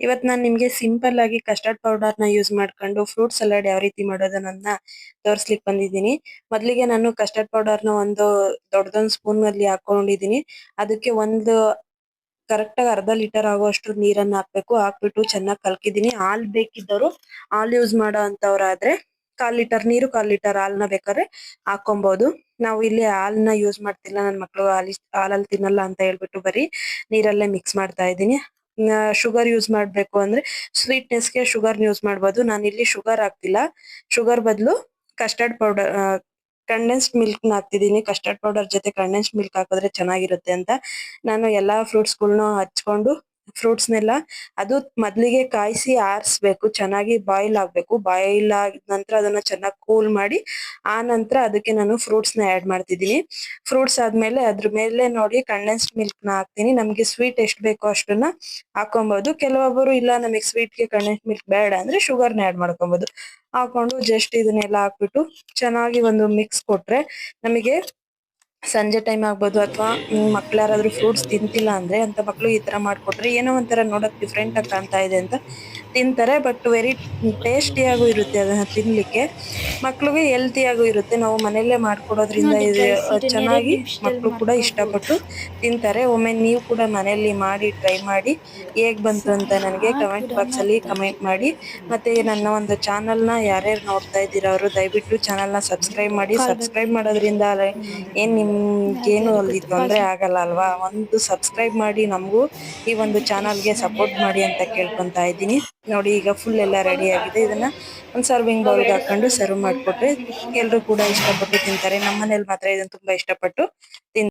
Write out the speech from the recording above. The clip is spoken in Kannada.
ಇವತ್ತು ನಾನು ನಿಮಗೆ ಸಿಂಪಲ್ ಆಗಿ ಕಸ್ಟರ್ಡ್ ಪೌಡರ್ ನ ಯೂಸ್ ಮಾಡ್ಕೊಂಡು ಫ್ರೂಟ್ ಸಲಾಡ್ ಯಾವ ರೀತಿ ಮಾಡೋದನ್ನ ತೋರಿಸ್ಲಿಕ್ಕೆ ಬಂದಿದ್ದೀನಿ. ಮೊದಲಿಗೆ ನಾನು ಕಸ್ಟರ್ಡ್ ಪೌಡರ್ ನ ಒಂದು ದೊಡ್ಡದೊಂದು ಸ್ಪೂನ್ ಅಲ್ಲಿ ಹಾಕೊಂಡಿದ್ದೀನಿ. ಅದಕ್ಕೆ ಒಂದು ಕರೆಕ್ಟ್ ಆಗಿ ಅರ್ಧ ಲೀಟರ್ ಆಗುವಷ್ಟು ನೀರನ್ನ ಹಾಕ್ಬಿಟ್ಟು ಚೆನ್ನಾಗಿ ಕಲ್ಕಿದ್ದೀನಿ. ಹಾಲ್ ಬೇಕಿದ್ದವರು ಹಾಲ್ ಯೂಸ್ ಮಾಡೋ ಅಂತವ್ರಾದ್ರೆ 1/4 ಲೀಟರ್ ನೀರು 1/4 ಲೀಟರ್ ಹಾಲ್ನ ಬೇಕಾದ್ರೆ ಹಾಕೊಬಹುದು. ನಾವು ಇಲ್ಲಿ ಹಾಲ್ನ ಯೂಸ್ ಮಾಡ್ತಿಲ್ಲ, ನನ್ನ ಮಕ್ಕಳು ಹಾಲಲ್ಲಿ ತಿನ್ನಲ್ಲ ಅಂತ ಹೇಳ್ಬಿಟ್ಟು ಬರೀ ನೀರಲ್ಲೇ ಮಿಕ್ಸ್ ಮಾಡ್ತಾ ಇದ್ದೀನಿ. ಶುಗರ್ ಯೂಸ್ ಮಾಡ್ಬೇಕು ಅಂದ್ರೆ ಸ್ವೀಟ್ನೆಸ್ಗೆ ಶುಗರ್ ಯೂಸ್ ಮಾಡ್ಬೋದು. ನಾನಿಲ್ಲಿ ಶುಗರ್ ಹಾಕ್ತಿಲ್ಲ, ಶುಗರ್ ಬದಲು ಕಸ್ಟರ್ಡ್ ಪೌಡರ್ ಕಂಡೆನ್ಸ್ಡ್ ಮಿಲ್ಕ್ ನ ಹಾಕ್ತಿದ್ದೀನಿ. ಕಸ್ಟರ್ಡ್ ಪೌಡರ್ ಜೊತೆ ಕಂಡೆನ್ಸ್ಡ್ ಮಿಲ್ಕ್ ಹಾಕಿದ್ರೆ ಚೆನ್ನಾಗಿರುತ್ತೆ ಅಂತ ನಾನು ಎಲ್ಲಾ ಫ್ರೂಟ್ಸ್ ಗಳನ್ನ ಹಚ್ಕೊಂಡು ಫ್ರೂಟ್ಸ್ ನೆಲ್ಲ ಅದು ಮೊದಲಿಗೆ ಕಾಯಿಸಿ ಆರಿಸ್ಬೇಕು, ಚೆನ್ನಾಗಿ ಬಾಯ್ಲ್ ಆಗ್ಬೇಕು. ಬಾಯ್ಲ್ ಆದ ನಂತರ ಅದನ್ನ ಚೆನ್ನಾಗಿ ಕೂಲ್ ಮಾಡಿ ಆ ನಂತರ ಅದಕ್ಕೆ ನಾನು ಫ್ರೂಟ್ಸ್ ನ ಆಡ್ ಮಾಡ್ತಿದ್ದೀನಿ. ಫ್ರೂಟ್ಸ್ ಆದ್ಮೇಲೆ ಅದ್ರ ಮೇಲೆ ನೋಡಿ ಕಂಡೆನ್ಸ್ಡ್ ಮಿಲ್ಕ್ ನ ಹಾಕ್ತೀನಿ. ನಮ್ಗೆ ಸ್ವೀಟ್ ಎಷ್ಟು ಬೇಕೋ ಅಷ್ಟನ್ನ ಹಾಕೊಬಹುದು. ಕೆಲವೊಬ್ಬರು ಇಲ್ಲ ನಮಗೆ ಸ್ವೀಟ್ ಗೆ ಕಂಡೆನ್ಸ್ಡ್ ಮಿಲ್ಕ್ ಬೇಡ ಅಂದ್ರೆ ಶುಗರ್ ನ ಆಡ್ ಮಾಡ್ಕೊಬಹುದು. ಹಾಕೊಂಡು ಜಸ್ಟ್ ಇದನ್ನೆಲ್ಲ ಹಾಕ್ಬಿಟ್ಟು ಚೆನ್ನಾಗಿ ಒಂದು ಮಿಕ್ಸ್ ಕೊಟ್ರೆ ನಮಗೆ ಸಂಜೆ ಟೈಮ್ ಆಗ್ಬೋದು ಅಥವಾ ಮಕ್ಳು ಯಾರಾದ್ರೂ ಫ್ರೂಟ್ಸ್ ತಿಂತಿಲ್ಲ ಅಂದ್ರೆ ಅಂತ ಮಕ್ಳು ಈ ತರ ಮಾಡ್ಕೊಟ್ರೆ ಏನೋ ಒಂಥರ ನೋಡಕ್ ಡಿಫ್ರೆಂಟ್ ಆಗಿ ಕಾಣ್ತಾ ಇದೆ ಅಂತ ತಿಂತಾರೆ. ಬಟ್ ವೆರಿ ಟೇಸ್ಟಿಯಾಗೂ ಇರುತ್ತೆ ಅದನ್ನ ತಿನ್ಲಿಕ್ಕೆ. ಮಕ್ಳಿಗೆ ಹೆಲ್ತಿಯಾಗೂ ಇರುತ್ತೆ. ನಾವು ಮನೆಯಲ್ಲೇ ಮಾಡ್ಕೊಡೋದ್ರಿಂದ ನೋಡಿ ಇದು ಗೈಸ್ ಇದನ್ನ 2 ಚೆನ್ನಾಗಿ ನಿಮಿಷದಲ್ಲಿ ಮಕ್ಳು ಕೂಡ ಮಾಡ್ಕೋಬಹುದು. ಇಷ್ಟಪಟ್ಟು ತಿಂತಾರೆ. ಒಮ್ಮೆ ನೀವು ಕೂಡ ಮನೆಯಲ್ಲಿ ಮಾಡಿ ಟ್ರೈ ಮಾಡಿ ಹೇಗ್ ಬಂತು ಅಂತ ನನಗೆ ಸಾಕು ಕಮೆಂಟ್ ಬಾಕ್ಸ್ ಅಲ್ಲಿ ಬಿಡಮ್ಮ. ಕಮೆಂಟ್ ಮಾಡಿ. ಮತ್ತೆ ನನ್ನ ಒಂದು ಚಾನಲ್ ನ ಯಾರ್ಯಾರು ನೋಡ್ತಾ ಇದ್ದೀರಾ ಅವರು ದಯವಿಟ್ಟು ಚಾನಲ್ ನ ಸಬ್ಸ್ಕ್ರೈಬ್ ಮಾಡಿ. ಕಾಲ್ ಸಬ್ಸ್ಕ್ರೈಬ್ ಬರ್ತಿದೆ. ಮಾಡೋದ್ರಿಂದ ಏನ್ ನಿಮ್ಗೇನು ಯಾರ್ಯಾರು ಅಲ್ಲಿ ಗೊತ್ತು ಕಾಲ್ ತೊಂದ್ರೆ ಆಗಲ್ಲ ಅಲ್ವಾ. ಒಂದು ಸಬ್ಸ್ಕ್ರೈಬ್ ಮಾಡಿ ನಮಗೂ ಈ ಒಂದು ಚಾನಲ್ಗೆ ಸಪೋರ್ಟ್ ಮಾಡಿ ಅಂತ ಕೇಳ್ಕೊಂತಾ ಇದ್ದೀನಿ. ನೋಡಿ ಈಗ ಫುಲ್ ಎಲ್ಲ ರೆಡಿ ಆಗಿದೆ. ಇದನ್ನ ಒಂದ್ ಸರ್ವಿಂಗ್ ಬೌಲ್ಗೆ ಹಾಕೊಂಡು ಸರ್ವ್ ಮಾಡ್ಕೊಟ್ರೆ ಎಲ್ರು ಕೂಡ ಇಷ್ಟಪಟ್ಟು ತಿಂತಾರೆ. ನಮ್ಮ ಮನೇಲಿ ಮಾತ್ರ ಇದನ್ನ ತುಂಬಾ ಇಷ್ಟಪಟ್ಟು ತಿಂತಾರೆ.